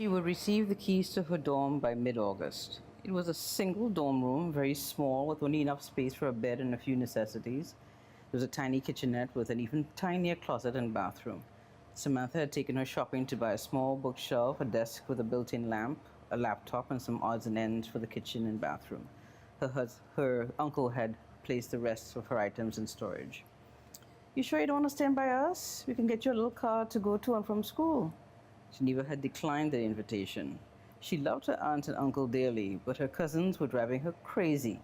She would receive the keys to her dorm by mid-August. It was a single dorm room, very small, with only enough space for a bed and a few necessities. There was a tiny kitchenette with an even tinier closet and bathroom. Samantha had taken her shopping to buy a small bookshelf, a desk with a built-in lamp, a laptop, and some odds and ends for the kitchen and bathroom. Her uncle had placed the rest of her items in storage. "You sure you don't want to stand by us? We can get you a little car to go to and from school." Geneva had declined the invitation. She loved her aunt and uncle dearly, but her cousins were driving her crazy.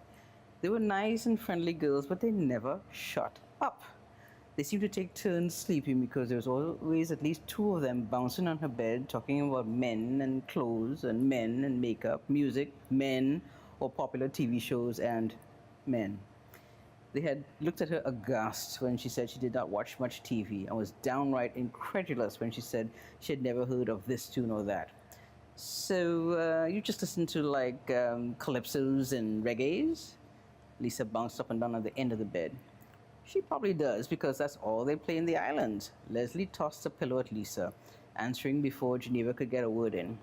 They were nice and friendly girls, but they never shut up. They seemed to take turns sleeping because there was always at least two of them bouncing on her bed, talking about men and clothes and men and makeup, music, men, or popular TV shows and men. They had looked at her aghast when she said she did not watch much TV and was downright incredulous when she said she had never heard of this tune or that. "So, you just listen to calypsos and reggaes?" Lisa bounced up and down at the end of the bed. "She probably does, because that's all they play in the islands." Leslie tossed a pillow at Lisa, answering before Geneva could get a word in.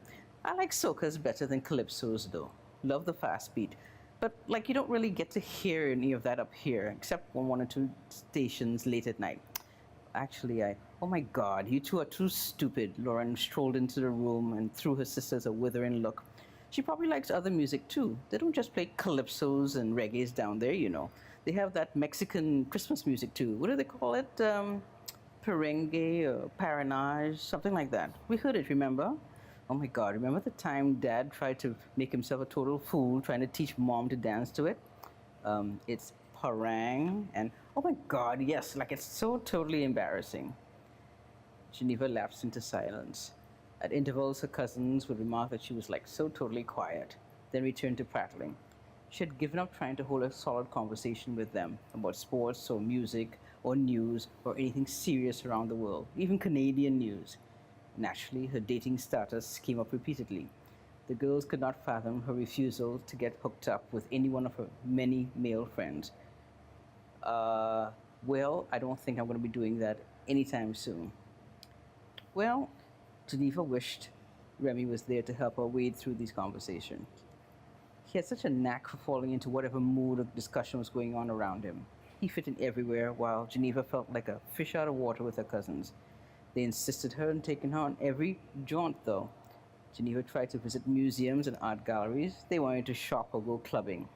"I like soca's better than calypsos, though. Love the fast beat. But, you don't really get to hear any of that up here, except on one or two stations late at night." "Actually, oh my God, you two are too stupid." Lauren strolled into the room and threw her sisters a withering look. "She probably likes other music, too. They don't just play calypsos and reggaes down there, you know. They have that Mexican Christmas music, too. What do they call it? Perengue or paranage, something like that. We heard it, remember? Oh my God, remember the time Dad tried to make himself a total fool trying to teach Mom to dance to it? It's parang, and oh my God, yes, it's so totally embarrassing." Geneva lapsed into silence. At intervals, her cousins would remark that she was so totally quiet, then return to prattling. She had given up trying to hold a solid conversation with them about sports or music or news or anything serious around the world, even Canadian news. Naturally, her dating status came up repeatedly. The girls could not fathom her refusal to get hooked up with any one of her many male friends. Well, I don't think I'm going to be doing that anytime soon." Well, Geneva wished Remy was there to help her wade through these conversations. He had such a knack for falling into whatever mood of discussion was going on around him. He fit in everywhere, while Geneva felt like a fish out of water with her cousins. They insisted her on taking her on every jaunt, though. Geneva tried to visit museums and art galleries. They wanted to shop or go clubbing.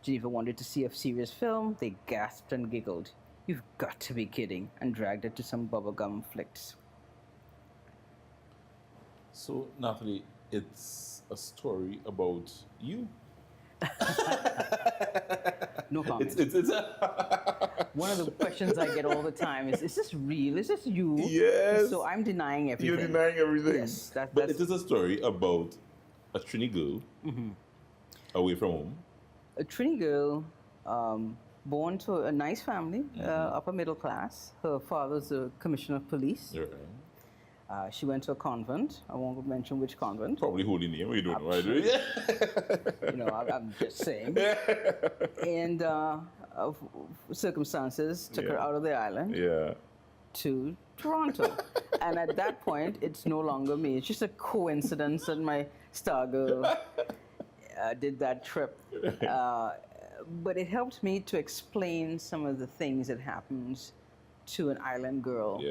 Geneva wanted to see a serious film. They gasped and giggled. "You've got to be kidding," and dragged her to some bubblegum flicks. So, Natalie, it's a story about you. No comment. It's One of the questions I get all the time is this real? Is this you? Yes. So I'm denying everything. You're denying everything. Yes. But it is a story about a Trini girl away from home. A Trini girl, born to a nice family, upper middle class. Her father's a commissioner of police. Right. She went to a convent. I won't mention which convent. Probably holy name. We don't know. Right? I'm just saying. And circumstances took her out of the island to Toronto. And at that point, it's no longer me. It's just a coincidence that my star girl did that trip. But it helped me to explain some of the things that happens to an island girl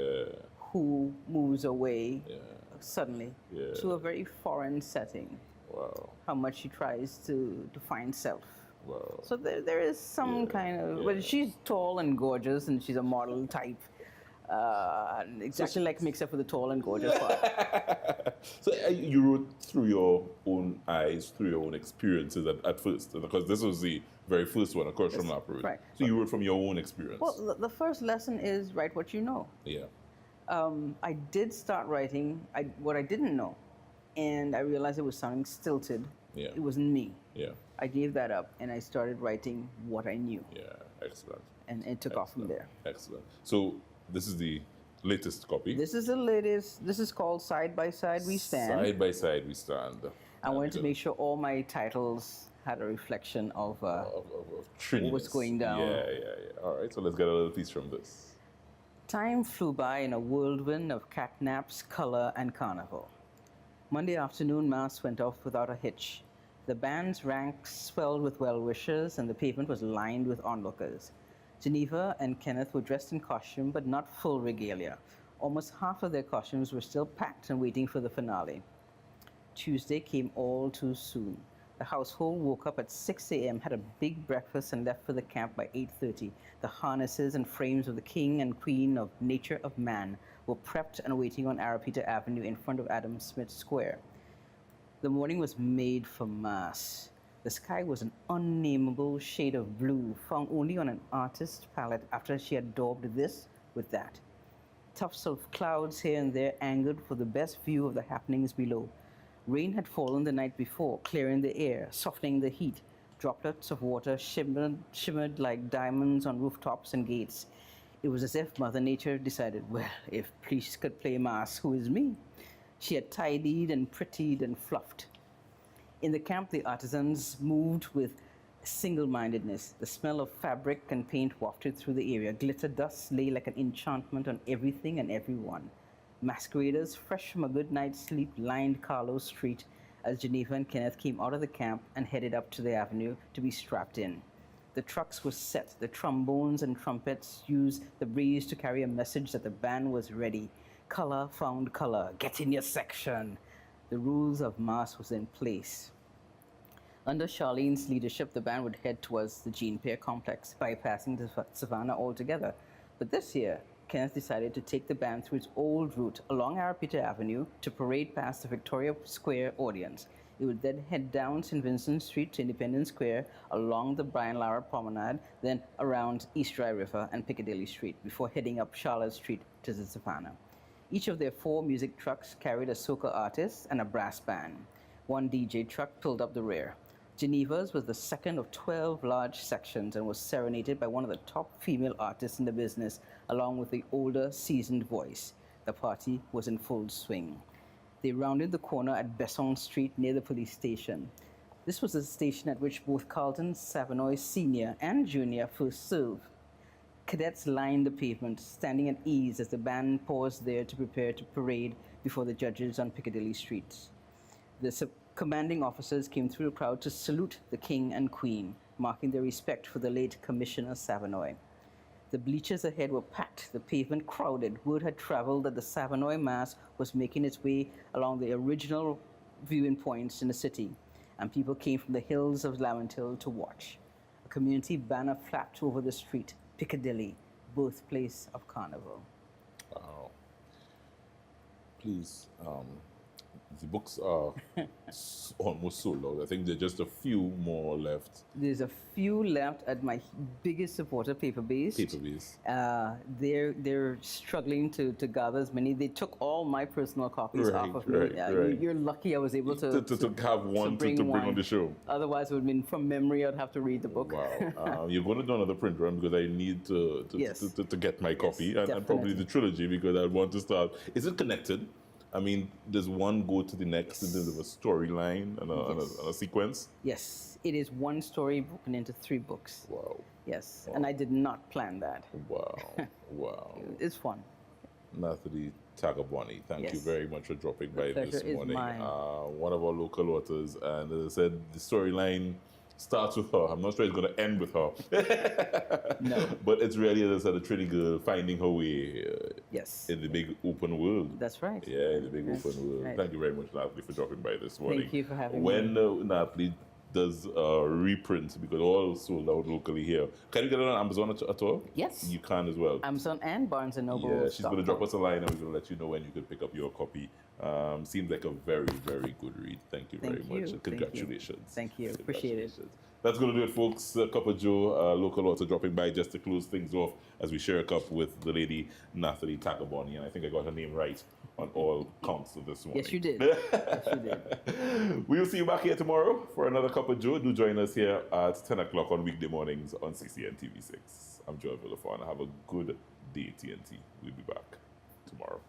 who moves away suddenly to a very foreign setting. Wow. How much she tries to find self. Wow. So there is some kind of, but she's tall and gorgeous, and she's a model type. Exactly like me, except for the tall and gorgeous part. So you wrote through your own eyes, through your own experiences at first, because this was the very first one, of course, from Lapro. Right. So you wrote from your own experience. Well, the first lesson is write what you know. Yeah. I did start writing what I didn't know, and I realized it was sounding stilted. Yeah. It wasn't me. Yeah. I gave that up, and I started writing what I knew. Yeah. Excellent. And it took off from there. Excellent. So this is the latest copy. This is the latest. This is called Side by Side We Stand. Side by Side We Stand. I wanted to make sure all my titles had a reflection of what's going down. Yeah. All right, so let's get a little piece from this. Time flew by in a whirlwind of catnaps, color, and carnival. Monday afternoon, Mass went off without a hitch. The band's ranks swelled with well-wishers, and the pavement was lined with onlookers. Geneva and Kenneth were dressed in costume, but not full regalia. Almost half of their costumes were still packed and waiting for the finale. Tuesday came all too soon. The household woke up at 6 a.m., had a big breakfast, and left for the camp by 8:30. The harnesses and frames of the king and queen of Nature of Man were prepped and waiting on Arapita Avenue in front of Adam Smith Square. The morning was made for Mass. The sky was an unnameable shade of blue, found only on an artist's palette after she had daubed this with that. Tufts of clouds here and there angled for the best view of the happenings below. Rain had fallen the night before, clearing the air, softening the heat. Droplets of water shimmered like diamonds on rooftops and gates. It was as if Mother Nature decided, well, if priests could play Mass, who is me? She had tidied and prettied and fluffed. In the camp, the artisans moved with single-mindedness. The smell of fabric and paint wafted through the area. Glitter dust lay like an enchantment on everything and everyone. Masqueraders, fresh from a good night's sleep, lined Carlos Street as Geneva and Kenneth came out of the camp and headed up to the avenue to be strapped in. The trucks were set. The trombones and trumpets used the breeze to carry a message that the band was ready. Color found color. Get in your section. The rules of Mass was in place. Under Charlene's leadership, the band would head towards the Jean Pierre complex, bypassing the savannah altogether. But this year, Kenneth decided to take the band through its old route along Arapita Avenue to parade past the Victoria Square audience. It would then head down St. Vincent Street to Independence Square, along the Brian Lara Promenade, then around East Dry River and Piccadilly Street, before heading up Charlotte Street to the savannah. Each of their 4 music trucks carried a soca artist and a brass band. One DJ truck pulled up the rear. Geneva's was the second of 12 large sections and was serenaded by one of the top female artists in the business, along with the older, seasoned voice. The party was in full swing. They rounded the corner at Besson Street near the police station. This was the station at which both Carlton Savanoy Sr. and Jr. first served. Cadets lined the pavement, standing at ease as the band paused there to prepare to parade before the judges on Piccadilly Street. The commanding officers came through the crowd to salute the king and queen, marking their respect for the late Commissioner Savanoy. The bleachers ahead were packed, the pavement crowded. Word had traveled that the Savanoy Mass was making its way along the original viewing points in the city, and people came from the hills of Lamantil to watch. A community banner flapped over the street, Piccadilly, birthplace of Carnival. Wow. Please, the books are almost sold out. I think there are just a few more left. There's a few left at my biggest supporter, Paper-Based. Paper-Based. They're struggling to gather as many. They took all my personal copies off of me. Right. You're lucky I was able to have one to bring on the show. Otherwise, it would have been from memory. I'd have to read the book. Wow. You're going to do another print run because I need to get my copy and probably the trilogy because I want to start. Is it connected? I mean, does one go to the next in terms of a storyline and a sequence? Yes, it is one story broken into 3 books. Wow. Yes, Wow. and I did not plan that. Wow. Wow. It's fun. Nathalie Taghaboni, thank you Yes. very much for dropping by pleasure this is morning. mine. One of our local authors, and as I said, the storyline starts with her. I'm not sure it's going to end with her. No. But it's really, as I said, a Trinity girl finding her way Yes. in the big open world. That's right. Yeah, in the big open world. Right. Thank you very much, Nathalie, for dropping by this morning. Thank you for having when me. Nathalie does reprints, because all sold out locally here, can you get it on Amazon at all? Yes. You can as well. Amazon and Barnes & Noble. Yeah, she's going to drop us a line and we're going to let you know when you can pick up your copy. Seems like a very, very good read. Thank you very Thank much. you. And congratulations. Thank you. Appreciate it. Congratulations. That's going to do it, folks. Cup of Joe, local author, dropping by just to close things off as we share a cup with the lady Nathalie Taghaboni. And I think I got her name right on all counts of this morning. Yes, you did. Yes, you did. We will see you back here tomorrow for another Cup of Joe. Do join us here at 10 o'clock on weekday mornings on CCN TV6. I'm Joel Villafon. Have a good day, TNT. We'll be back tomorrow.